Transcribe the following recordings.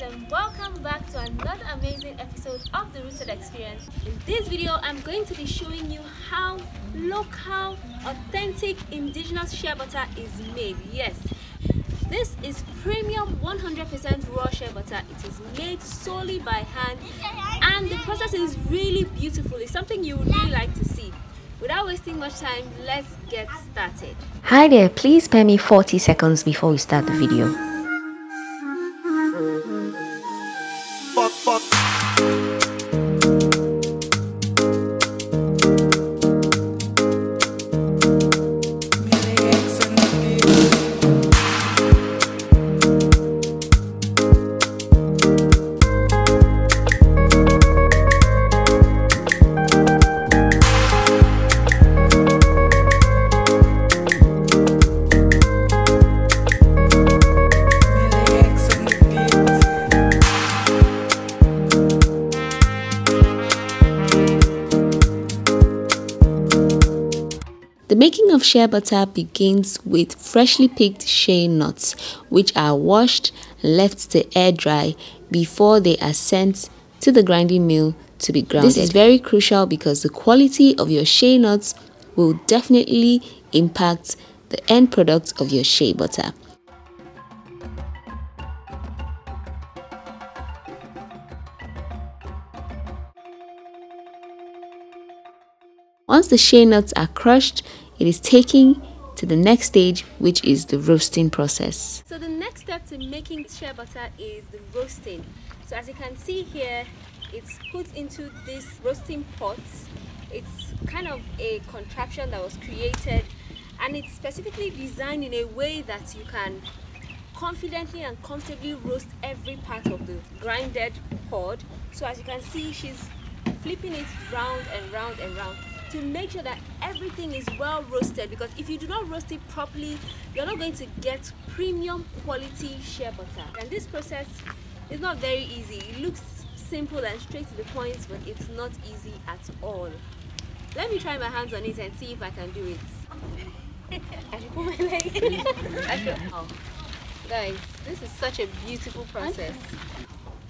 guys, and welcome back to another amazing episode of the Rooted Experience. In this video I'm going to be showing you how local, authentic, indigenous shea butter is made. Yes, this is premium 100% raw shea butter. It is made solely by hand and the process is really beautiful. It's something you would really like to see. Without wasting much time, let's get started. Hi there, please spare me 40 seconds before we start the video. The making of shea butter begins with freshly picked shea nuts, which are washed and left to air dry before they are sent to the grinding mill to be ground. This is very crucial because the quality of your shea nuts will definitely impact the end product of your shea butter. Once the shea nuts are crushed, it is taken to the next stage, which is the roasting process. So the next step to making shea butter is the roasting. So as you can see here, it's put into this roasting pot. It's kind of a contraption that was created and it's specifically designed in a way that you can confidently and comfortably roast every part of the grinded pod. So as you can see, she's flipping it round and round and round to make sure that everything is well roasted, because if you do not roast it properly, you're not going to get premium quality shea butter. And this process is not very easy. It looks simple and straight to the point, but it's not easy at all. Let me try my hands on it and see if I can do it. I should put my leg. Oh. Guys, this is such a beautiful process.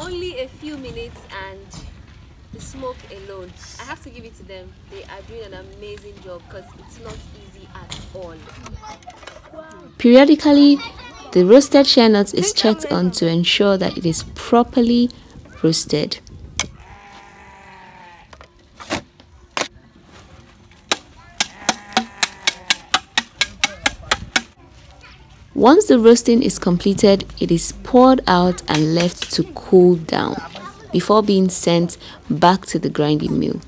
Only a few minutes and the smoke alone, I have to give it to them. They are doing an amazing job because it's not easy at all. Periodically, the roasted shea nuts is checked on to ensure that it is properly roasted. Once the roasting is completed, it is poured out and left to cool down before being sent back to the grinding mill.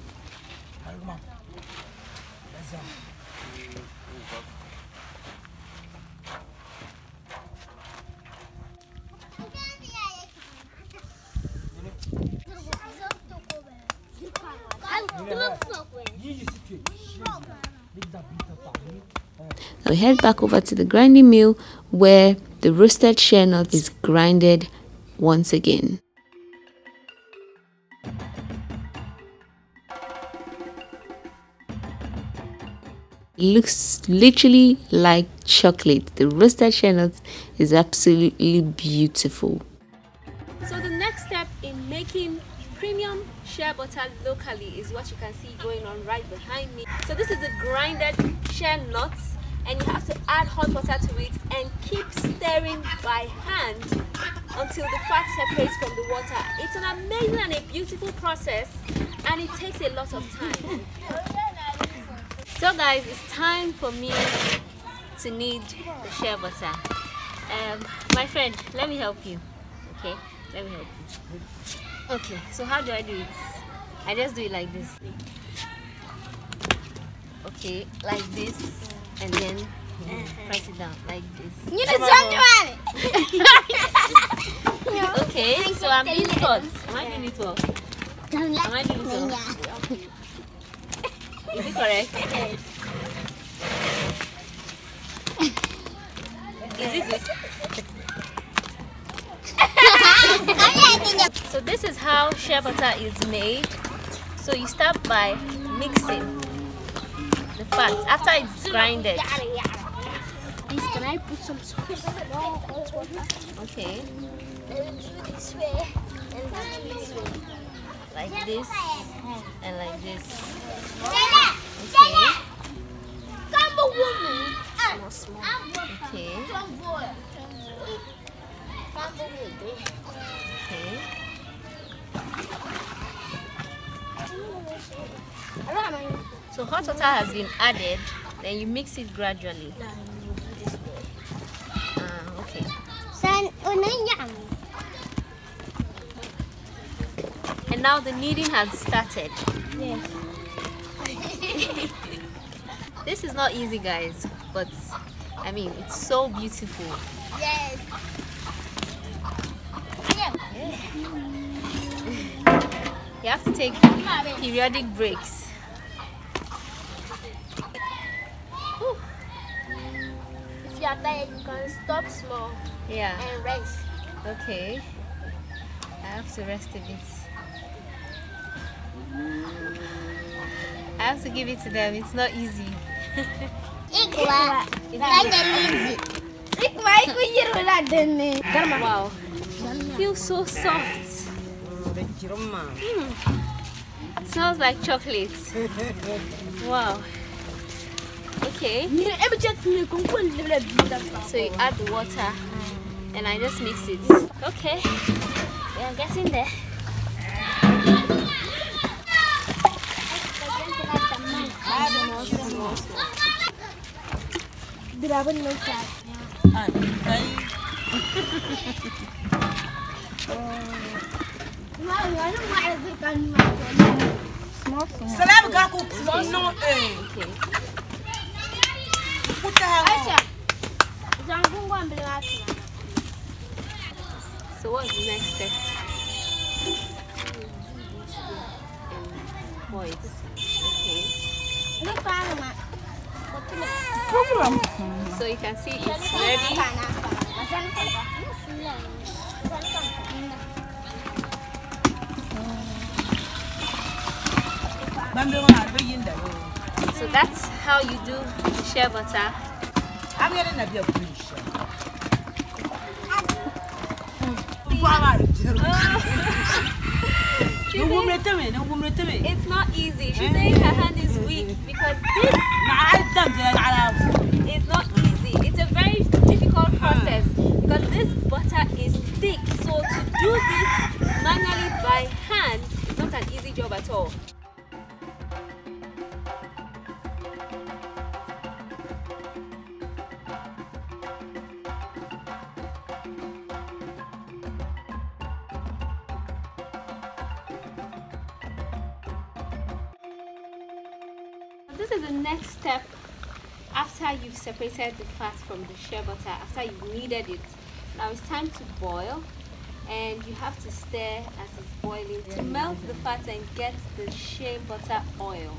Now we head back over to the grinding mill where the roasted shea nut is grinded once again. It looks literally like chocolate. The roasted shea nut is absolutely beautiful. So the next step in making premium shea butter locally is what you can see going on right behind me. So this is the grinded shea nuts, and you have to add hot water to it and keep stirring by hand until the fat separates from the water. It's an amazing and a beautiful process, and it takes a lot of time. So guys, it's time for me to knead the shea butter. My friend, let me help you. Okay, let me help you. Okay, so how do I do it? I just do it like this. Okay, like this, and then press it down like this. Okay, so I'm doing it what? Am I doing it what? Am I doing it what? Is it correct? Yes. Is it good? So this is how shea butter is made. So you start by mixing the fat after it's grinded. Please, can I put some sauce? Okay. this way and this way. Like this and like this. Okay. Come on, woman. Small, small. Okay. Okay. So hot water has been added, then you mix it gradually. Okay. And now the kneading has started. Yes. This is not easy, guys, but I mean, it's so beautiful. Yes. You have to take periodic breaks. If you are tired, you can stop small and rest. Okay. I have to rest a bit. I have to give it to them. It's not easy. Wow. Feels so soft. Smells like chocolate. Wow. Okay. So you add the water and I just mix it. Okay. We are getting there. So what's the next step? Boil. Okay. So you can see it's ready. So that's how you do the shea butter. I'm getting a bit of fish. It's not easy. She's saying her hand is weak because this is not easy. It's a very difficult process because this butter is thick. So to do this manually by hand is not an easy job at all. This is the next step after you've separated the fat from the shea butter, after you've kneaded it. Now it's time to boil, and you have to stir as it's boiling to melt the fat and get the shea butter oil.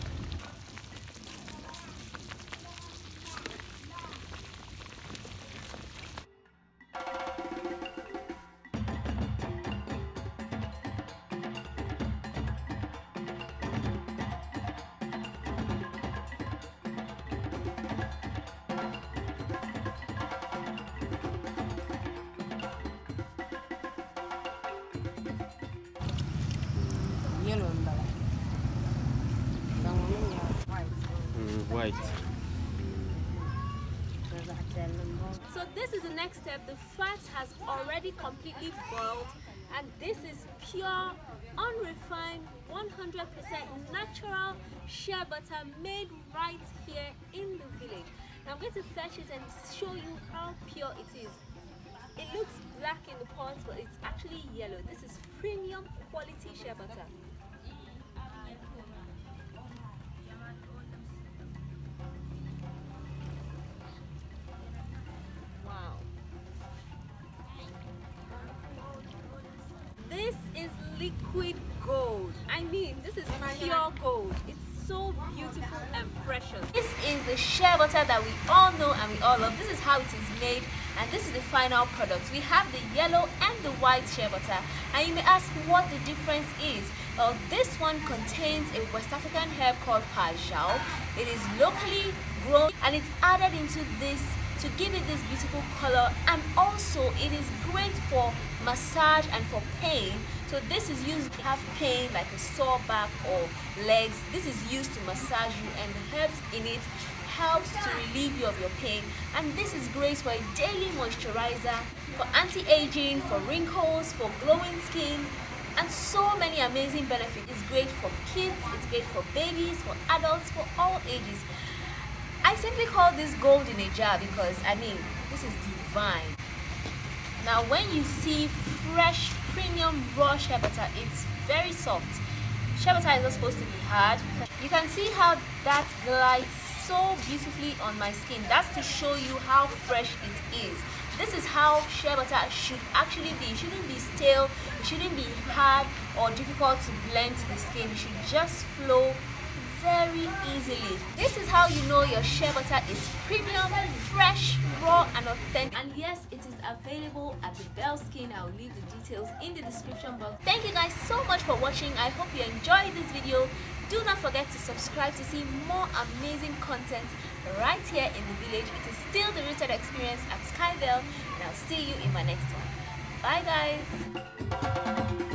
White. So this is the next step. The fat has already completely boiled, and this is pure, unrefined, 100% natural shea butter made right here in the village. Now I'm going to fetch it and show you how pure it is. It looks black in the pot, but it's actually yellow. This is premium quality shea butter. Wow. This is liquid gold. I mean, this is pure gold. It's so beautiful and precious. This is the shea butter that we all know and we all love. This is how it is made, and this is the final product. We have the yellow and the white shea butter, and you may ask what the difference is. Well, this one contains a West African herb called pajao. It is locally grown and it's added into this to give it this beautiful color, and also it is great for massage and for pain. So this is used if you have pain like a sore back or legs. This is used to massage you, and the herbs in it helps to relieve you of your pain. And this is great for a daily moisturizer, for anti-aging, for wrinkles, for glowing skin, and so many amazing benefits. It's great for kids, it's great for babies, for adults, for all ages. I simply call this gold in a jar because I mean this is divine. Now when you see fresh premium raw shea butter, it's very soft. Shea butter is not supposed to be hard. You can see how that glides so beautifully on my skin. That's to show you how fresh it is. This is how shea butter should actually be. It shouldn't be stale, it shouldn't be hard or difficult to blend to the skin. It should just flow very easily. This is how you know your shea butter is premium, fresh, raw and authentic. And yes, it is available at the Bell Skin. I'll leave the details in the description box. Thank you guys so much for watching. I hope you enjoyed this video. Do not forget to subscribe to see more amazing content right here in the village. It is still the rooted experience at Sky Bell, and I'll see you in my next one. Bye guys.